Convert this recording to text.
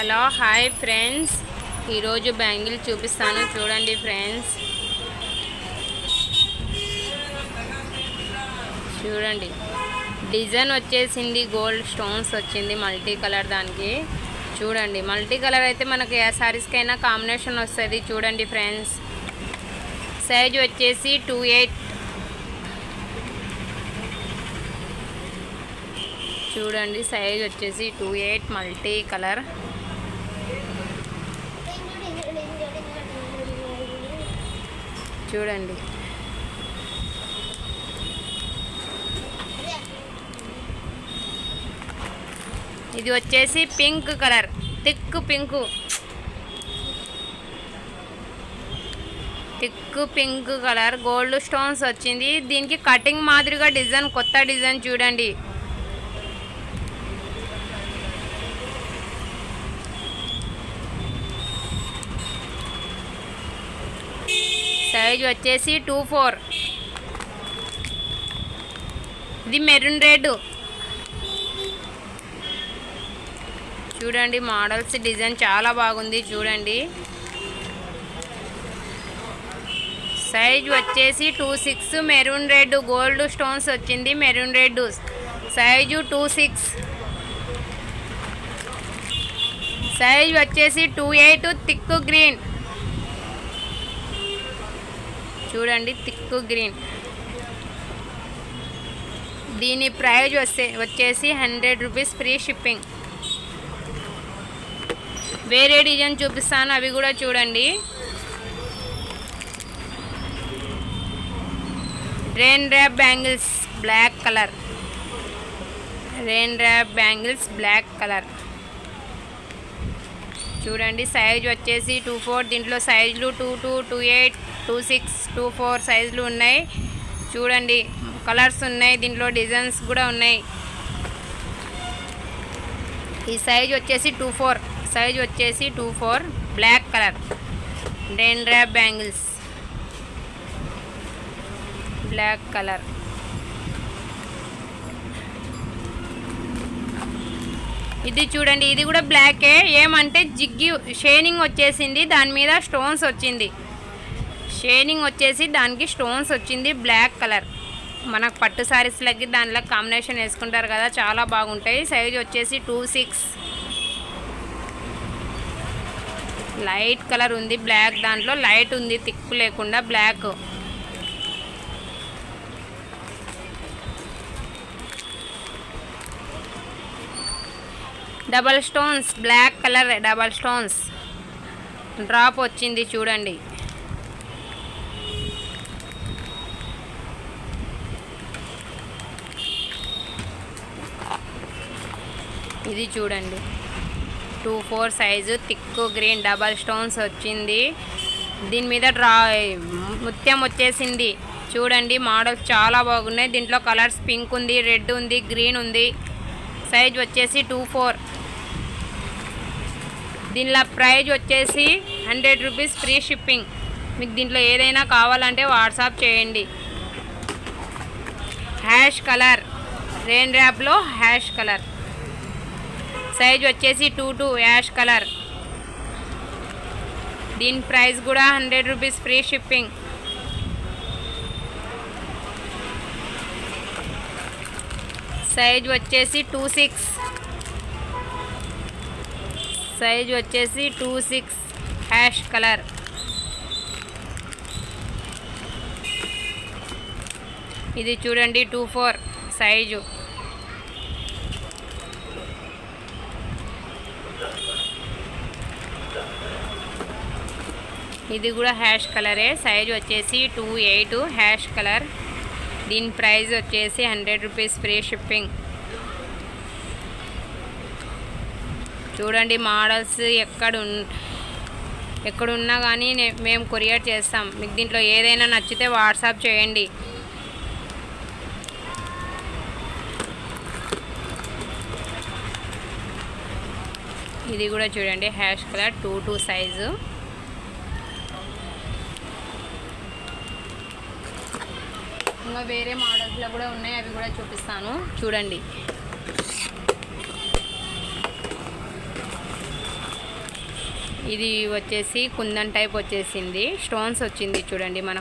Hello hi friends, ఈరోజు bangle చూపిస్తాను చూడండి ఫ్రెండ్స్. చూడండి డిజైన్ వచ్చేసింది, గోల్డ్ స్టోన్స్ వచ్చింది మల్టీ కలర్. దానికి చూడండి మల్టీ కలర్ అయితే మనకి ఏ సారీస్కైనా కాంబినేషన్ వస్తుంది. చూడండి ఫ్రెండ్స్, సైజ్ వచ్చేసి 28. చూడండి సైజ్ వచ్చేసి 28 మల్టీ కలర్. చూడండి ఇది వచ్చేసి pink colour, thick pink colour, gold stones వచ్చింది. దీనికి కటింగ్ మాదిరిగా డిజైన్, కొత్త డిజైన్. చూడండి సైజ్ వచ్చేసి 24. ఇది మెరూన్ రెడ్. చూడండి మోడల్స్, డిజైన్ చాలా బాగుంది. చూడండి సైజ్ వచ్చేసి 26, మెరూన్ రెడ్, గోల్డ్ స్టోన్స్ వచ్చింది. Maroon red size 26. సైజ్ వచ్చేసి 28, థిక్ గ్రీన్. చూడండి థిక్ గ్రీన్. దీని ప్రైజ్ వచ్చేసి 100 రూపీస్, ఫ్రీ షిప్పింగ్. వేరే డిజైన్ చూపిస్తాను, అవి కూడా చూడండి. Rain drop bangles black colour, rain drop bangles black colour. చూడండి సైజ్ వచ్చేసి 24. దీంట్లో సైజులు 22, 28, 26, 24 సైజులు ఉన్నాయి. చూడండి కలర్స్ ఉన్నాయి, దీంట్లో డిజైన్స్ కూడా ఉన్నాయి. ఈ సైజ్ వచ్చేసి 24. సైజ్ వచ్చేసి 24 black colour, rain drop bangles black colour. ఇది చూడండి, ఇది కూడా బ్లాకే. ఏమంటే జిగ్గి షైనింగ్ వచ్చేసింది, దాని మీద స్టోన్స్ వచ్చింది. షైనింగ్ వచ్చేసి దానికి స్టోన్స్ వచ్చింది, బ్లాక్ కలర్. మనకు పట్టు శారీస్లకి దానిలో కాంబినేషన్ వేసుకుంటారు కదా, చాలా బాగుంటాయి. సైజ్ వచ్చేసి 26. లైట్ కలర్ ఉంది, బ్లాక్. దాంట్లో లైట్ ఉంది, థిక్ లేకుండా black. Double stones black colour, double stones drop వచ్చింది. చూడండి ఇది చూడండి 24 size, thick green, double stones వచ్చింది. దీని మీద ముత్యం వచ్చేసింది. చూడండి మోడల్స్ చాలా బాగున్నాయి. దీంట్లో కలర్స్ పింక్ ఉంది, రెడ్ ఉంది, గ్రీన్ ఉంది. సైజ్ వచ్చేసి 24. దీనిలో ప్రైజ్ వచ్చేసి 100 రూపీస్, ఫ్రీ షిప్పింగ్. మీకు దీంట్లో ఏదైనా కావాలంటే వాట్సాప్ చేయండి. హ్యాష్ కలర్, రెయిన్ డ్రాప్లో హ్యాష్ కలర్. సైజ్ వచ్చేసి 22 యాష్ కలర్. దీని ప్రైస్ కూడా 100 రూపీస్, ఫ్రీ షిప్పింగ్. సైజ్ వచ్చేసి 26. సైజ్ వచ్చేసి 26 హ్యాష్ కలర్. ఇది చూడండి 24 సైజు. ఇది కూడా హ్యాష్ కలరే. సైజ్ వచ్చేసి 28 హ్యాష్ కలర్. దీని ప్రైస్ వచ్చేసి 100 రూపీస్, ఫ్రీ షిప్పింగ్. చూడండి మోడల్స్ ఎక్కడున్నా కానీ మేము కొరియర్ చేస్తాం. మీకు దీంట్లో ఏదైనా నచ్చితే వాట్సాప్ చేయండి. ఇది కూడా చూడండి హ్యాష్ కలర్, 22 సైజు. ఇంకా వేరే మోడల్స్లో కూడా ఉన్నాయి, అవి కూడా చూపిస్తాను చూడండి. ఇది వచ్చేసి కుందన్ టైప్ వచ్చేసింది, స్టోన్స్ వచ్చింది చూడండి. మన